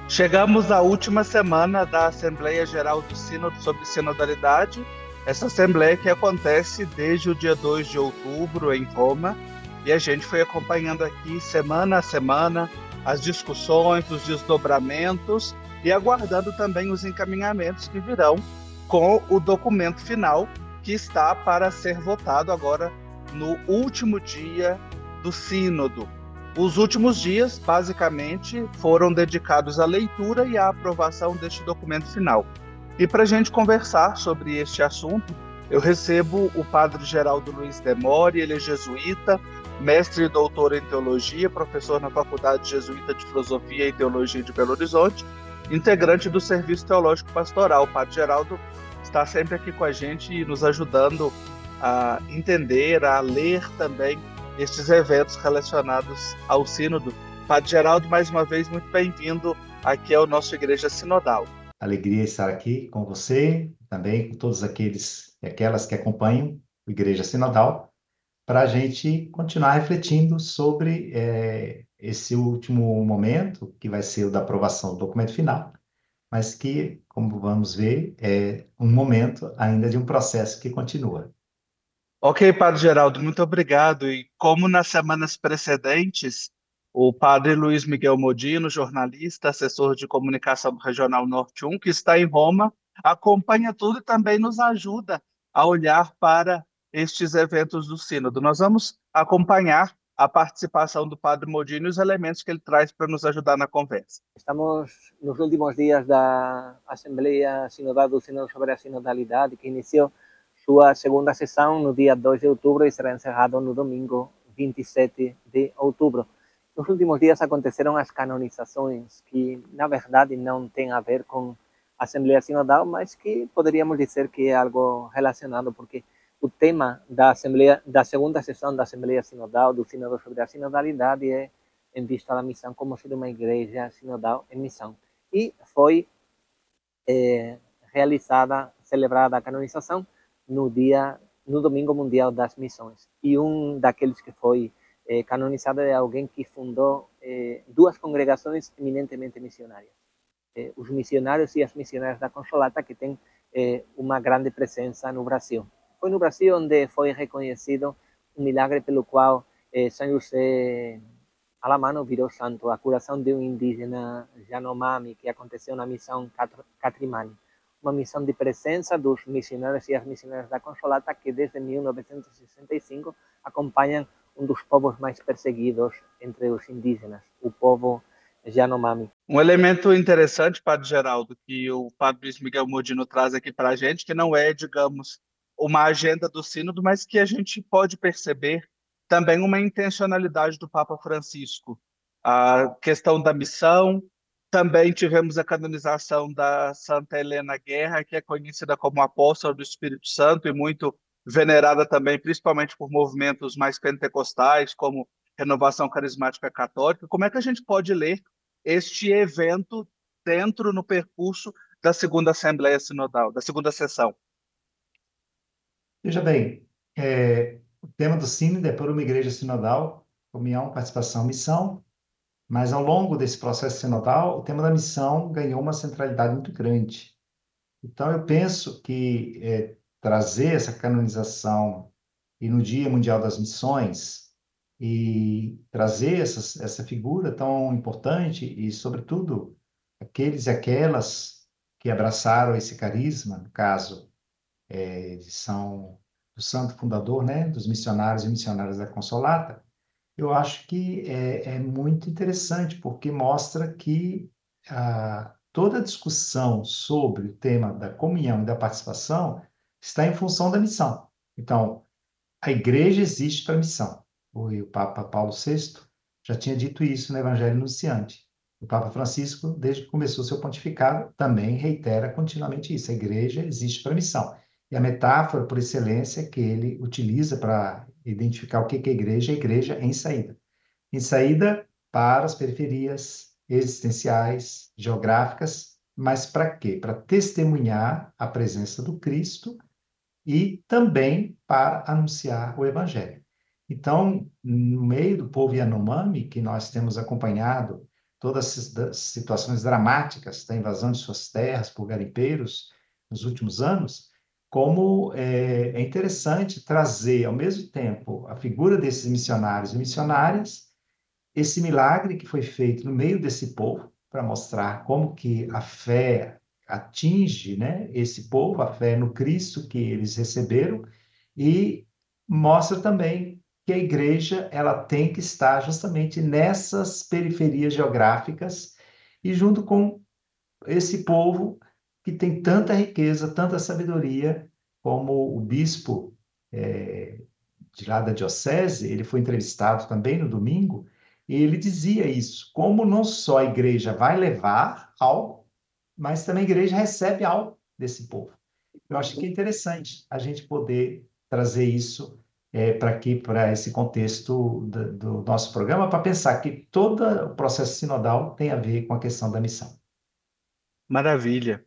Chegamos à última semana da Assembleia Geral do Sínodo sobre Sinodalidade. Essa assembleia que acontece desde o dia 2 de outubro em Roma, e a gente foi acompanhando aqui semana a semana as discussões, os desdobramentos e aguardando também os encaminhamentos que virão com o documento final que está para ser votado agora no último dia do Sínodo. Os últimos dias, basicamente, foram dedicados à leitura e à aprovação deste documento final. E para a gente conversar sobre este assunto, eu recebo o padre Geraldo Luiz Demore. Ele é jesuíta, mestre e doutor em teologia, professor na Faculdade Jesuíta de Filosofia e Teologia de Belo Horizonte, integrante do Serviço Teológico Pastoral. O padre Geraldo está sempre aqui com a gente e nos ajudando a entender, a ler também estes eventos relacionados ao Sínodo. Padre Geraldo, mais uma vez, muito bem-vindo aqui ao nosso Igreja Sinodal. Alegria estar aqui com você, também com todos aqueles e aquelas que acompanham o Igreja Sinodal, para a gente continuar refletindo sobre esse último momento, que vai ser o da aprovação do documento final, mas que, como vamos ver, é um momento ainda de um processo que continua. Ok, Padre Geraldo, muito obrigado. E como nas semanas precedentes, o Padre Luiz Miguel Modino, jornalista, assessor de comunicação do Regional Norte 1, que está em Roma, acompanha tudo e também nos ajuda a olhar para estes eventos do Sínodo. Nós vamos acompanhar a participação do Padre Modino e os elementos que ele traz para nos ajudar na conversa. Estamos nos últimos dias da Assembleia Sinodal do Sínodo sobre a Sinodalidade, que iniciou sua segunda sessão no dia 2 de outubro e será encerrado no domingo 27 de outubro. Nos últimos dias aconteceram as canonizações, que na verdade não tem a ver com a Assembleia Sinodal, mas que poderíamos dizer que é algo relacionado, porque o tema da segunda sessão da Assembleia Sinodal, do Sínodo sobre a Sinodalidade, é em vista da missão, como ser uma igreja sinodal em missão. E foi celebrada a canonização no Domingo Mundial das Missões. E um daqueles que foi canonizado é alguém que fundou duas congregações eminentemente missionárias. Os missionários e as missionárias da Consolata, que têm uma grande presença no Brasil. Foi no Brasil onde foi reconhecido um milagre pelo qual São José Alamano virou santo, a curação de um indígena Yanomami, que aconteceu na missão Catrimani. Uma missão de presença dos missionários e as missionárias da Consolata, que desde 1965 acompanham um dos povos mais perseguidos entre os indígenas, o povo Yanomami. Um elemento interessante, Padre Geraldo, que o Padre Luiz Miguel Modino traz aqui para a gente, que não é, digamos, uma agenda do Sínodo, mas que a gente pode perceber também uma intencionalidade do Papa Francisco. A questão da missão, também tivemos a canonização da Santa Helena Guerra, que é conhecida como apóstola do Espírito Santo e muito venerada também, principalmente por movimentos mais pentecostais, como Renovação Carismática Católica. Como é que a gente pode ler este evento dentro no percurso da segunda Assembleia Sinodal, da segunda sessão? Veja bem, o tema do Sínodo é por uma igreja sinodal, comunhão, participação, missão, mas ao longo desse processo sinodal, o tema da missão ganhou uma centralidade muito grande. Então, eu penso que trazer essa canonização e no Dia Mundial das Missões e trazer essa figura tão importante e, sobretudo, aqueles e aquelas que abraçaram esse carisma, no caso, de São do Santo Fundador, né, dos missionários e missionárias da Consolata, eu acho que é muito interessante, porque mostra que toda a discussão sobre o tema da comunhão e da participação está em função da missão. Então, a igreja existe para a missão. O Papa Paulo VI já tinha dito isso no Evangelho Anunciante. O Papa Francisco, desde que começou seu pontificado, também reitera continuamente isso. A igreja existe para a missão. E a metáfora, por excelência, que ele utiliza para identificar o que é a igreja em saída. Em saída para as periferias existenciais, geográficas, mas para quê? Para testemunhar a presença do Cristo e também para anunciar o Evangelho. Então, no meio do povo Yanomami, que nós temos acompanhado todas as situações dramáticas da invasão de suas terras por garimpeiros nos últimos anos, como é interessante trazer, ao mesmo tempo, a figura desses missionários e missionárias, esse milagre que foi feito no meio desse povo, para mostrar como que a fé atinge, né, esse povo, a fé no Cristo que eles receberam, e mostra também que a igreja ela tem que estar justamente nessas periferias geográficas e junto com esse povo que tem tanta riqueza, tanta sabedoria, como o bispo de lá da diocese, ele foi entrevistado também no domingo, e ele dizia isso, como não só a igreja vai levar algo, mas também a igreja recebe algo desse povo. Eu acho que é interessante a gente poder trazer isso para aqui, para esse contexto do nosso programa, para pensar que todo o processo sinodal tem a ver com a questão da missão. Maravilha.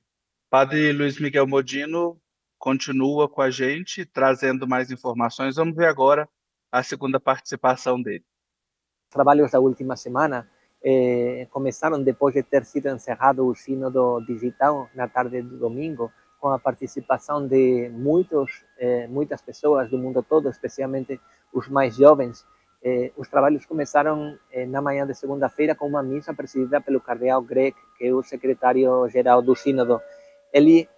Padre Luiz Miguel Modino continua com a gente, trazendo mais informações. Vamos ver agora a segunda participação dele. Trabalhos da última semana começaram depois de ter sido encerrado o sínodo digital na tarde do domingo, com a participação de muitas pessoas do mundo todo, especialmente os mais jovens. Os trabalhos começaram na manhã de segunda-feira com uma missa presidida pelo cardeal Grech, que é o secretário-geral do sínodo. Ele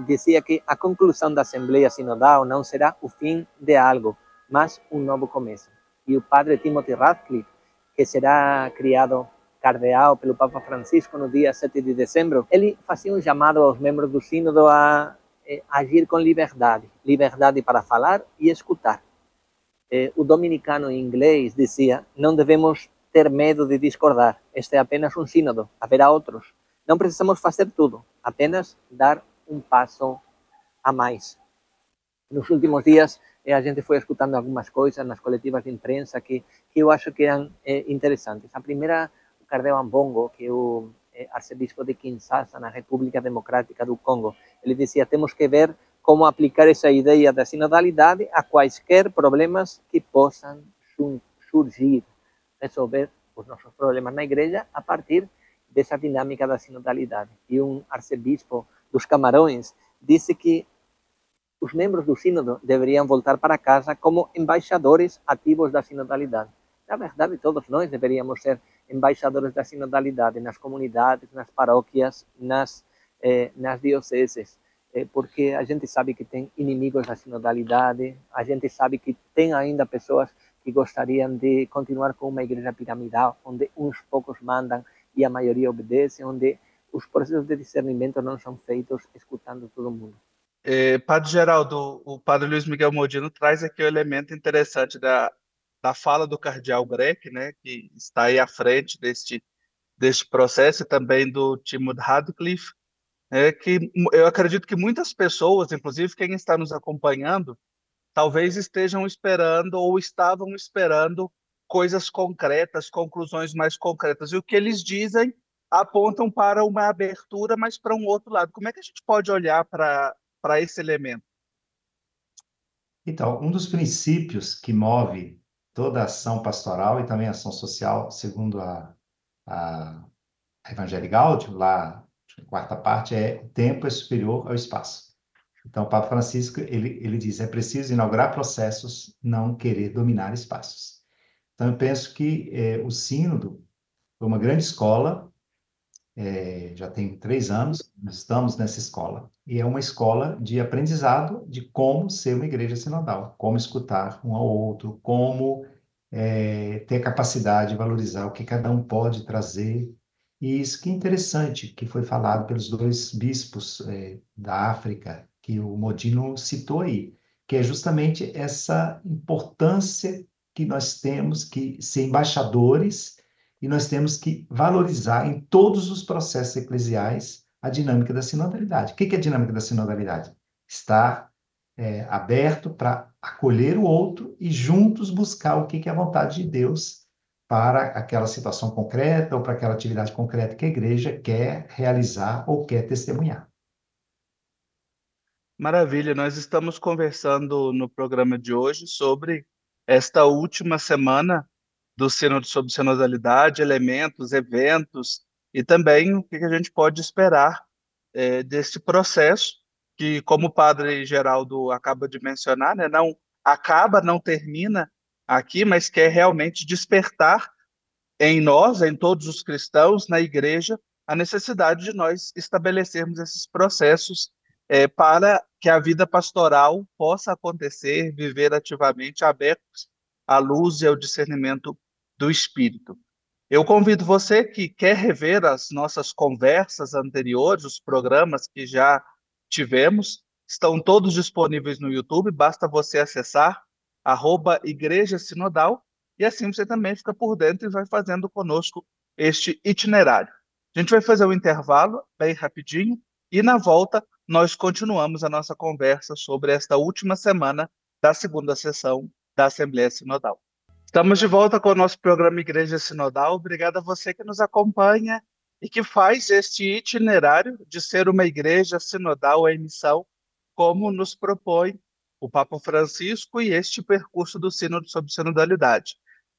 dizia que a conclusão da Assembleia Sinodal não será o fim de algo, mas um novo começo. E o padre Timothy Radcliffe, que será criado cardeal pelo Papa Francisco no dia 7 de dezembro, ele fazia um chamado aos membros do sínodo a agir com liberdade, liberdade para falar e escutar. O dominicano em inglês dizia: não devemos ter medo de discordar, este é apenas um sínodo, haverá outros. Não precisamos fazer tudo, apenas dar um passo a mais. Nos últimos dias, a gente foi escutando algumas coisas nas coletivas de imprensa que eu acho que eram interessantes. A primeira, o cardeal Ambongo, que é o arcebispo de Kinshasa, na República Democrática do Congo, ele dizia: temos que ver como aplicar essa ideia da sinodalidade a quaisquer problemas que possam surgir, resolver os nossos problemas na igreja a partir dessa dinâmica da sinodalidade. E um arcebispo dos Camarões disse que os membros do sínodo deveriam voltar para casa como embaixadores ativos da sinodalidade. Na verdade, todos nós deveríamos ser embaixadores da sinodalidade nas comunidades, nas paróquias, nas dioceses, porque a gente sabe que tem inimigos da sinodalidade, a gente sabe que tem ainda pessoas que gostariam de continuar com uma igreja piramidal, onde uns poucos mandam e a maioria obedece, onde os processos de discernimento não são feitos escutando todo mundo. Padre Geraldo, o Padre Luiz Miguel Modino traz aqui o elemento interessante da fala do cardeal Grech, né, que está aí à frente deste processo, e também do Timothy Radcliffe, que eu acredito que muitas pessoas, inclusive quem está nos acompanhando, talvez estejam esperando ou estavam esperando coisas concretas, conclusões mais concretas. E o que eles dizem apontam para uma abertura, mas para um outro lado. Como é que a gente pode olhar para esse elemento? Então, um dos princípios que move toda a ação pastoral e também a ação social, segundo a Evangelii Gaudium, lá, a quarta parte, é o tempo é superior ao espaço. Então, o Papa Francisco, ele diz, é preciso inaugurar processos, não querer dominar espaços. Então, eu penso que o sínodo foi uma grande escola, já tem 3 anos, nós estamos nessa escola, e é uma escola de aprendizado de como ser uma igreja sinodal, como escutar um ao outro, como ter capacidade de valorizar o que cada um pode trazer. E isso que é interessante, que foi falado pelos 2 bispos da África, que o Modino citou aí, que é justamente essa importância que nós temos que ser embaixadores e nós temos que valorizar em todos os processos eclesiais a dinâmica da sinodalidade. O que é a dinâmica da sinodalidade? Estar aberto para acolher o outro e juntos buscar o que é a vontade de Deus para aquela situação concreta ou para aquela atividade concreta que a igreja quer realizar ou quer testemunhar. Maravilha, nós estamos conversando no programa de hoje sobre esta última semana do Sínodo sobre Sinodalidade, elementos, eventos, e também o que a gente pode esperar desse processo, que, como o padre Geraldo acaba de mencionar, né, não acaba, não termina aqui, mas quer realmente despertar em nós, em todos os cristãos, na igreja, a necessidade de nós estabelecermos esses processos para que a vida pastoral possa acontecer, viver ativamente, abertos à luz e ao discernimento do Espírito. Eu convido você que quer rever as nossas conversas anteriores, os programas que já tivemos, estão todos disponíveis no YouTube, basta você acessar @Igreja Sinodal, e assim você também fica por dentro e vai fazendo conosco este itinerário. A gente vai fazer um intervalo bem rapidinho e na volta nós continuamos a nossa conversa sobre esta última semana da segunda sessão da Assembleia Sinodal. Estamos de volta com o nosso programa Igreja Sinodal. Obrigado a você que nos acompanha e que faz este itinerário de ser uma igreja sinodal em missão, como nos propõe o Papa Francisco e este percurso do Sínodo sobre Sinodalidade.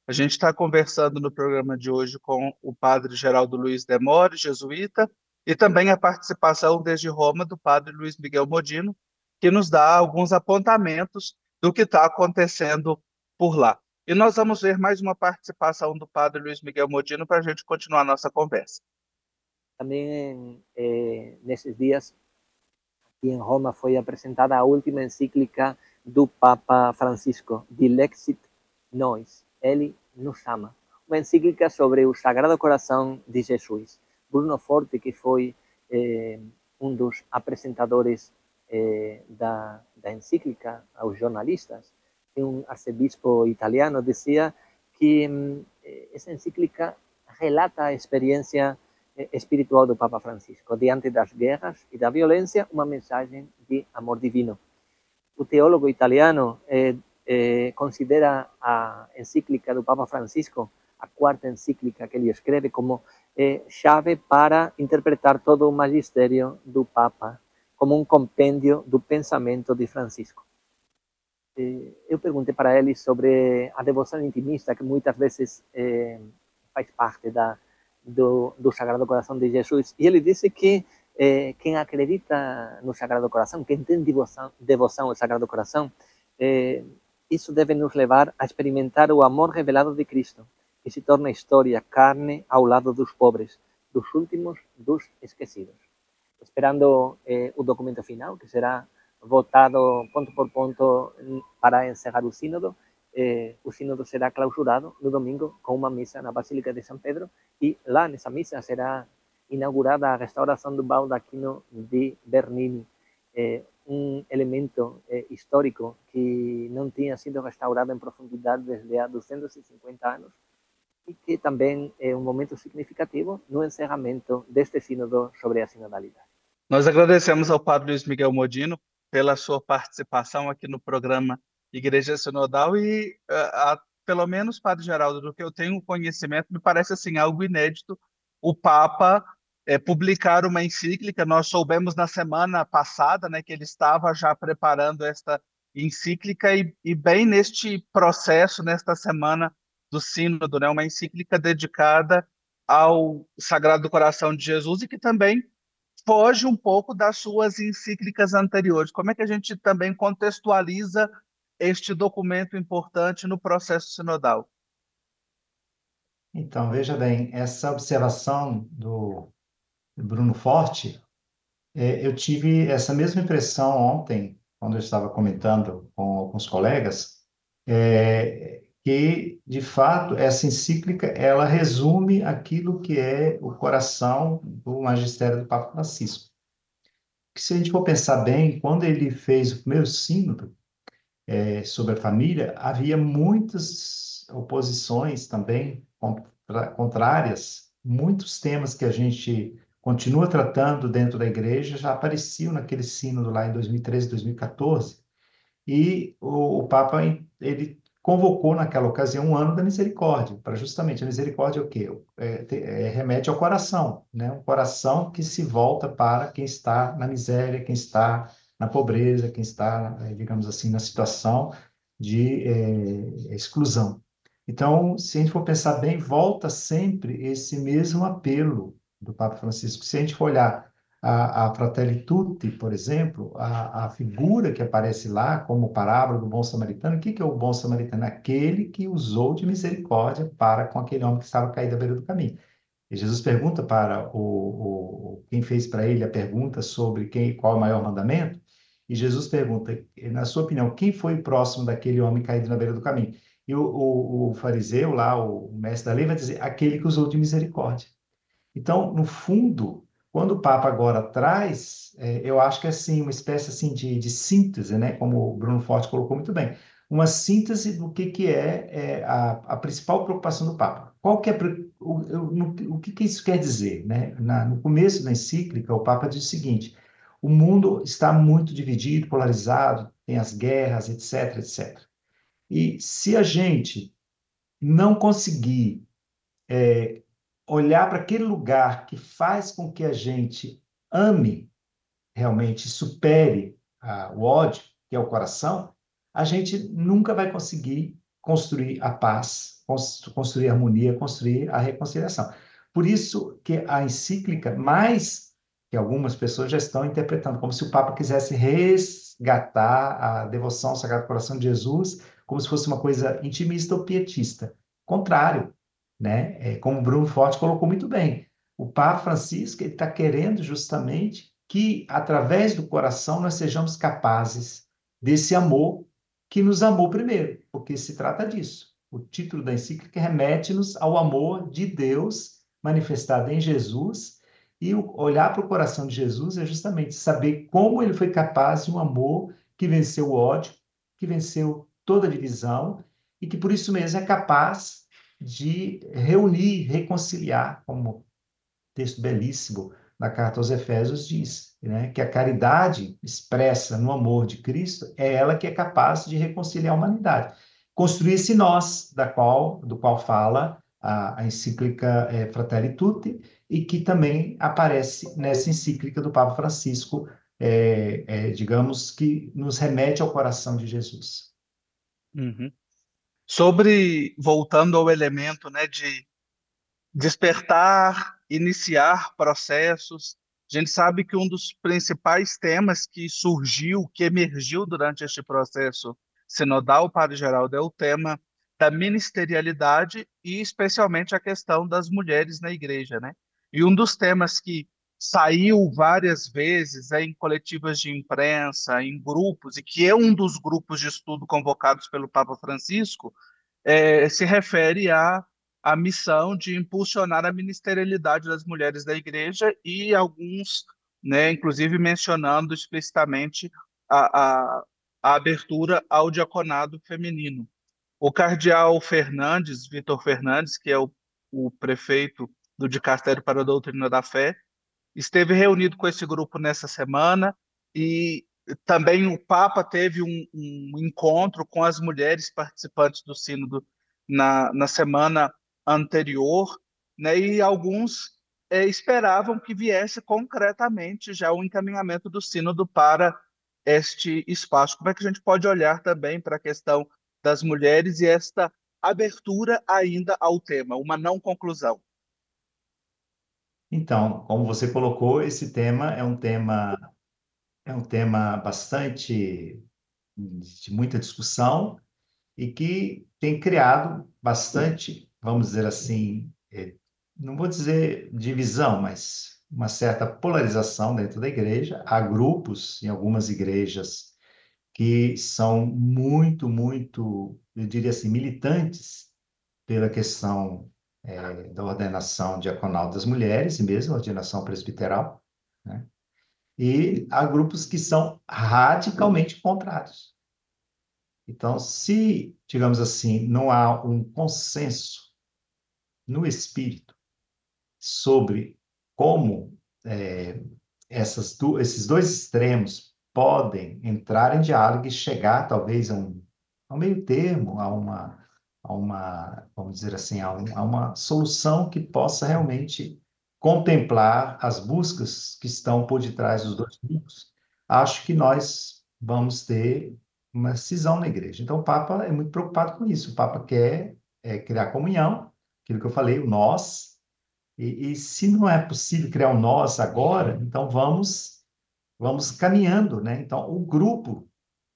A gente está conversando no programa de hoje com o padre Geraldo Luiz Demore, jesuíta, e também a participação desde Roma do padre Luiz Miguel Modino, que nos dá alguns apontamentos do que está acontecendo por lá. E nós vamos ver mais uma participação do padre Luiz Miguel Modino para a gente continuar a nossa conversa. Também nesses dias, aqui em Roma, foi apresentada a última encíclica do Papa Francisco, Dilexit Nois, Ele nos ama. Uma encíclica sobre o Sagrado Coração de Jesus. Bruno Forte, que foi um dos apresentadores da encíclica aos jornalistas, um arcebispo italiano, dizia que essa encíclica relata a experiência espiritual do Papa Francisco. Diante das guerras e da violência, uma mensagem de amor divino. O teólogo italiano considera a encíclica do Papa Francisco, a quarta encíclica que ele escreve, como chave para interpretar todo o magistério do Papa, como um compêndio do pensamento de Francisco. Eu perguntei para ele sobre a devoção intimista, que muitas vezes faz parte do Sagrado Coração de Jesus. E ele disse que quem acredita no Sagrado Coração, quem tem devoção ao Sagrado Coração, isso deve nos levar a experimentar o amor revelado de Cristo, que se torna história, carne, ao lado dos pobres, dos últimos, dos esquecidos. Esperando o documento final, que será votado ponto por ponto para encerrar o sínodo será clausurado no domingo com uma missa na Basílica de São Pedro, e lá nessa missa será inaugurada a restauração do baldaquino de Bernini, um elemento histórico que não tinha sido restaurado em profundidade desde há 250 anos, e que também é um momento significativo no encerramento deste sínodo sobre a sinodalidade. Nós agradecemos ao padre Luiz Miguel Modino pela sua participação aqui no programa Igreja Sinodal e, pelo menos, padre Geraldo, do que eu tenho conhecimento, me parece assim algo inédito o Papa publicar uma encíclica. Nós soubemos na semana passada, né, que ele estava já preparando esta encíclica e bem neste processo, nesta semana do Sínodo, né, uma encíclica dedicada ao Sagrado Coração de Jesus e que também foge um pouco das suas encíclicas anteriores. Como é que a gente também contextualiza este documento importante no processo sinodal? Então, veja bem, essa observação do Bruno Forte, eu tive essa mesma impressão ontem, quando eu estava comentando com os colegas, que, de fato, essa encíclica, ela resume aquilo que é o coração do magistério do Papa Francisco. Que, se a gente for pensar bem, quando ele fez o primeiro sínodo sobre a família, havia muitas oposições também contrárias, muitos temas que a gente continua tratando dentro da igreja já apareciam naquele sínodo lá em 2013, 2014, e o Papa, ele convocou naquela ocasião um ano da misericórdia, para justamente a misericórdia é o quê? Remete ao coração, né? Um coração que se volta para quem está na miséria, quem está na pobreza, quem está, digamos assim, na situação de exclusão. Então, se a gente for pensar bem, volta sempre esse mesmo apelo do Papa Francisco. Se a gente for olhar a Fratelli Tutti, por exemplo, a figura que aparece lá como parábola do bom samaritano, o que que é o bom samaritano? Aquele que usou de misericórdia para com aquele homem que estava caído à beira do caminho. E Jesus pergunta para quem fez para ele a pergunta sobre qual é o maior mandamento, e Jesus pergunta, na sua opinião, quem foi o próximo daquele homem caído na beira do caminho? E o fariseu lá, o mestre da lei, vai dizer, aquele que usou de misericórdia. Então, no fundo, quando o Papa agora traz, eu acho que é assim, uma espécie assim, de síntese, né? Como o Bruno Forte colocou muito bem, uma síntese do que é a principal preocupação do Papa. Qual que é o que isso quer dizer, né? No começo da encíclica, o Papa diz o seguinte: o mundo está muito dividido, polarizado, tem as guerras, etc, etc. E se a gente não conseguir olhar para aquele lugar que faz com que a gente ame realmente, supere o ódio, que é o coração, a gente nunca vai conseguir construir a paz, construir a harmonia, construir a reconciliação. Por isso que a encíclica, mais que algumas pessoas já estão interpretando, como se o Papa quisesse resgatar a devoção ao Sagrado Coração de Jesus, como se fosse uma coisa intimista ou pietista. Contrário, né? Como o Bruno Forte colocou muito bem, o Papa Francisco está querendo justamente que, através do coração, nós sejamos capazes desse amor que nos amou primeiro, porque se trata disso. O título da encíclica remete-nos ao amor de Deus manifestado em Jesus, e olhar para o coração de Jesus é justamente saber como ele foi capaz de um amor que venceu o ódio, que venceu toda a divisão, e que por isso mesmo é capaz de reunir, reconciliar, como texto belíssimo na carta aos Efésios diz, né, que a caridade expressa no amor de Cristo é ela que é capaz de reconciliar a humanidade. Construir esse nós, do qual fala a encíclica Fratelli Tutti, e que também aparece nessa encíclica do Papa Francisco, digamos, que nos remete ao coração de Jesus. Uhum. Voltando ao elemento, né, de despertar, iniciar processos. A gente sabe que um dos principais temas que surgiu, que emergiu durante este processo sinodal, Padre Geraldo, é o tema da ministerialidade e especialmente a questão das mulheres na igreja, né? E um dos temas que saiu várias vezes em coletivas de imprensa, em grupos, e que é um dos grupos de estudo convocados pelo Papa Francisco, se refere à missão de impulsionar a ministerialidade das mulheres da igreja e alguns, né, inclusive mencionando explicitamente a, a, a abertura ao diaconado feminino. O cardeal Fernandes, Vitor Fernandes, que é o prefeito do Dicastério para a Doutrina da Fé, esteve reunido com esse grupo nessa semana e também o Papa teve um encontro com as mulheres participantes do Sínodo na semana anterior, né, e alguns esperavam que viesse concretamente já o encaminhamento do Sínodo para este espaço. Como é que a gente pode olhar também para a questão das mulheres e esta abertura ainda ao tema, uma não conclusão? Então, como você colocou, esse tema é um tema bastante de muita discussão e que tem criado bastante, vamos dizer assim, não vou dizer divisão, mas uma certa polarização dentro da igreja. Há grupos em algumas igrejas que são muito, muito, eu diria assim, militantes pela questão da ordenação diaconal das mulheres e mesmo a ordenação presbiteral, né? E há grupos que são radicalmente contrários. Então, se, digamos assim, não há um consenso no espírito sobre como esses dois extremos podem entrar em diálogo e chegar, talvez, a um meio termo, vamos dizer assim, a uma solução que possa realmente contemplar as buscas que estão por detrás dos dois grupos, acho que nós vamos ter uma cisão na igreja. Então, o Papa é muito preocupado com isso. O Papa quer criar comunhão, aquilo que eu falei, o nós. E se não é possível criar um nós agora, então vamos caminhando, né? Então, o grupo,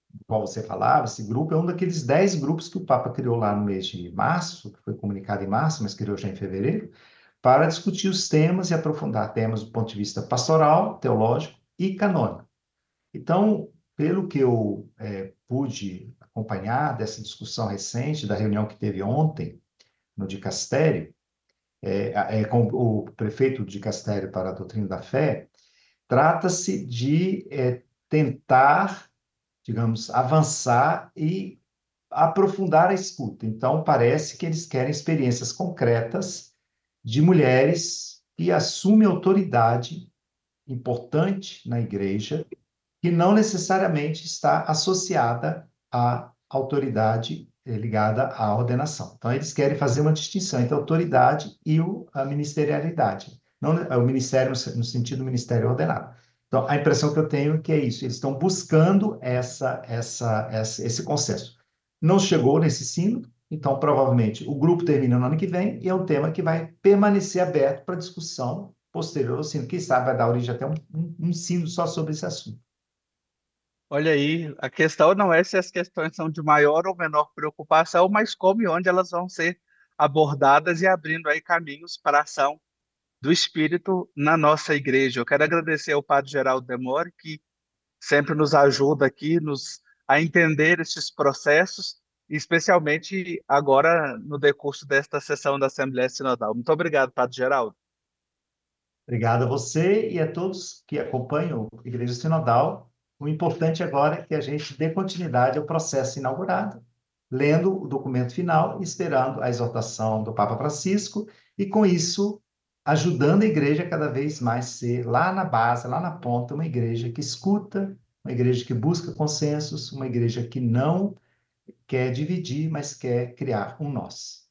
do qual você falava, esse grupo é um daqueles 10 grupos que o Papa criou lá no mês de março, que foi comunicado em março, mas criou já em fevereiro, para discutir os temas e aprofundar temas do ponto de vista pastoral, teológico e canônico. Então, pelo que eu pude acompanhar dessa discussão recente, da reunião que teve ontem no dicastério, com o prefeito do dicastério para a doutrina da fé, trata-se de tentar, digamos, avançar e aprofundar a escuta. Então, parece que eles querem experiências concretas de mulheres que assumem autoridade importante na igreja, que não necessariamente está associada à autoridade ligada à ordenação. Então, eles querem fazer uma distinção entre a autoridade e a ministerialidade. Não, o ministério no sentido do ministério ordenado. Então, a impressão que eu tenho é que é isso. Eles estão buscando esse consenso. Não chegou nesse sínodo, então, provavelmente, o grupo termina no ano que vem e é um tema que vai permanecer aberto para discussão posterior ao sínodo. Quem sabe vai dar origem até um sínodo só sobre esse assunto. Olha aí, a questão não é se as questões são de maior ou menor preocupação, mas como e onde elas vão ser abordadas e abrindo aí caminhos para a ação do Espírito na nossa igreja. Eu quero agradecer ao Padre Geraldo Demore, que sempre nos ajuda aqui a entender esses processos, especialmente agora no decurso desta sessão da Assembleia Sinodal. Muito obrigado, Padre Geraldo. Obrigado a você e a todos que acompanham a Igreja Sinodal. O importante agora é que a gente dê continuidade ao processo inaugurado, lendo o documento final e esperando a exortação do Papa Francisco, e com isso ajudando a igreja a cada vez mais ser lá na base, lá na ponta, uma igreja que escuta, uma igreja que busca consensos, uma igreja que não quer dividir, mas quer criar um nós.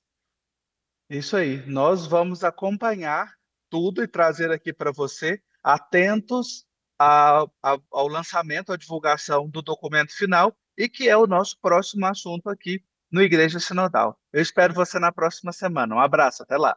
Isso aí, nós vamos acompanhar tudo e trazer aqui para você, atentos ao lançamento, à divulgação do documento final, e que é o nosso próximo assunto aqui no Igreja Sinodal. Eu espero você na próxima semana. Um abraço, até lá.